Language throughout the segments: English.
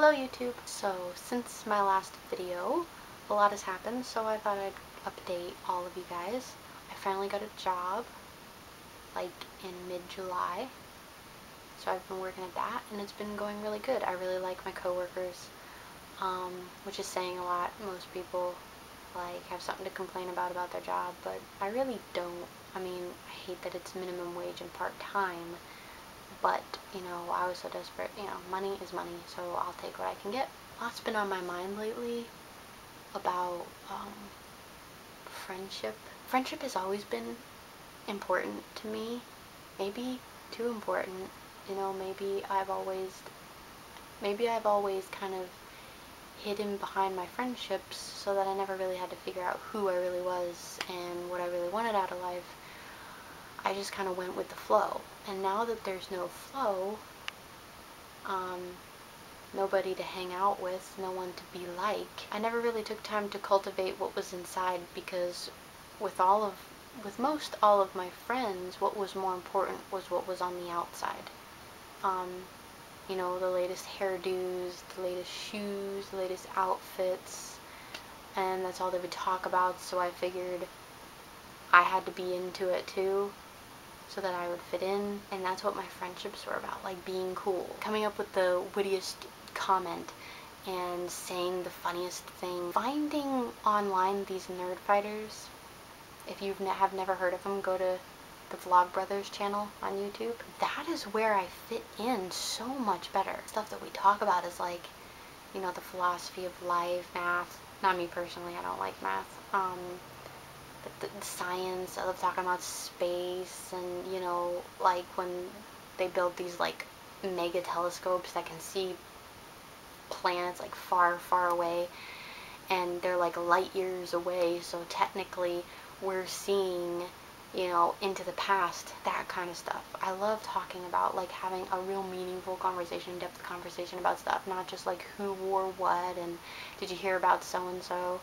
Hello YouTube! So since my last video, a lot has happened, so I thought I'd update all of you guys. I finally got a job, like in mid-July, so I've been working at that, and it's been going really good. I really like my coworkers, which is saying a lot. Most people like have something to complain about their job, but I really don't. I mean, I hate that it's minimum wage and part-time, but, you know, I was so desperate. You know, money is money, so I'll take what I can get. Lots been on my mind lately about friendship. Friendship has always been important to me, maybe too important. You know, maybe I've always kind of hidden behind my friendships so that I never really had to figure out who I really was and what I really wanted out of life. I just kind of went with the flow. And now that there's no flow, nobody to hang out with, no one to be like, I never really took time to cultivate what was inside, because with most all of my friends, what was more important was what was on the outside. You know, the latest hairdos, the latest shoes, the latest outfits, and that's all they would talk about, so I figured I had to be into it too, so that I would fit in. And that's what my friendships were about, like being cool, coming up with the wittiest comment and saying the funniest thing. Finding online these Nerdfighters, if you have never heard of them, go to the Vlog Brothers channel on YouTube. That is where I fit in so much better. Stuff that we talk about is like, you know, the philosophy of life, math. Not me personally, I don't like math. But the science, I love talking about space, and, you know, like when they build these like mega telescopes that can see planets like far, far away, and they're like light years away, so technically we're seeing, you know, into the past, that kind of stuff. I love talking about, like, having a real meaningful conversation, in-depth conversation about stuff, not just like who wore what and did you hear about so-and-so.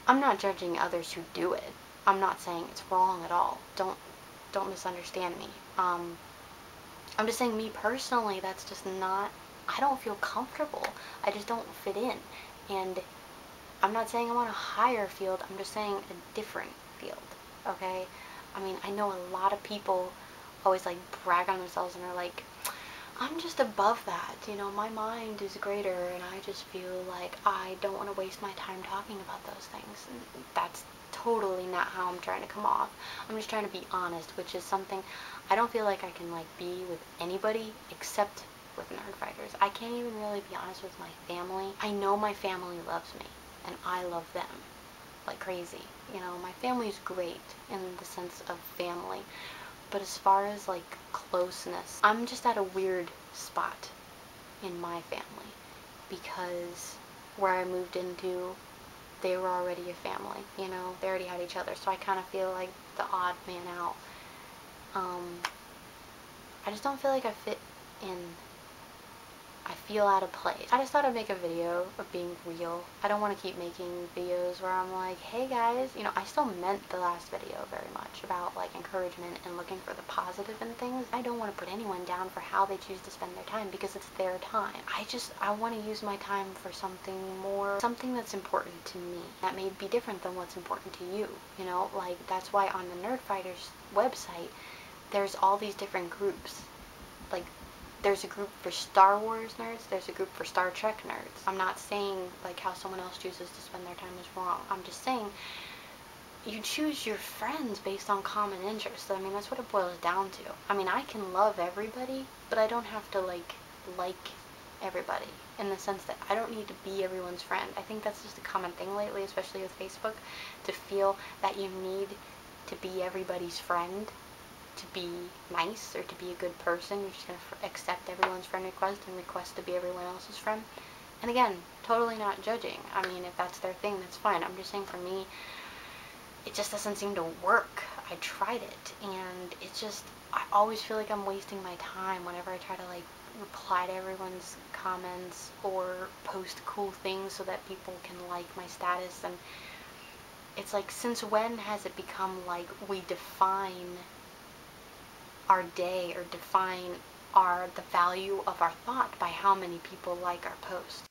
I'm not judging others who do it. I'm not saying it's wrong at all. Don't misunderstand me. I'm just saying, me personally, that's just not, I don't feel comfortable. I just don't fit in. And I'm not saying I'm on a higher field, I'm just saying a different field, okay? I mean, I know a lot of people always like brag on themselves and are like, I'm just above that, you know, my mind is greater, and I just feel like I don't want to waste my time talking about those things. And that's totally not how I'm trying to come off. I'm just trying to be honest, which is something I don't feel like I can like be with anybody except with Nerdfighters. I can't even really be honest with my family. I know my family loves me, and I love them like crazy. You know, my family's great in the sense of family. But as far as like closeness, I'm just at a weird spot in my family, because where I moved into, they were already a family, you know, they already had each other, so I kind of feel like the odd man out. I just don't feel like I fit in. I feel out of place. I just thought I'd make a video of being real. I don't want to keep making videos where I'm like, hey guys, you know, I still meant the last video very much about like encouragement and looking for the positive in things. I don't want to put anyone down for how they choose to spend their time, because it's their time. I want to use my time for something more, something that's important to me. That may be different than what's important to you, you know, like that's why on the Nerdfighters website, there's all these different groups. Like, there's a group for Star Wars nerds, there's a group for Star Trek nerds. I'm not saying like how someone else chooses to spend their time is wrong. I'm just saying you choose your friends based on common interests. I mean, that's what it boils down to. I mean, I can love everybody, but I don't have to like everybody, in the sense that I don't need to be everyone's friend. I think that's just a common thing lately, especially with Facebook, to feel that you need to be everybody's friend to be nice or to be a good person. You're just going to accept everyone's friend request and request to be everyone else's friend. And again, totally not judging. I mean, if that's their thing, that's fine. I'm just saying, for me, it just doesn't seem to work. I tried it, and it's just, I always feel like I'm wasting my time whenever I try to like reply to everyone's comments or post cool things so that people can like my status. And it's like, since when has it become like we define our day or define are the value of our thought by how many people like our post.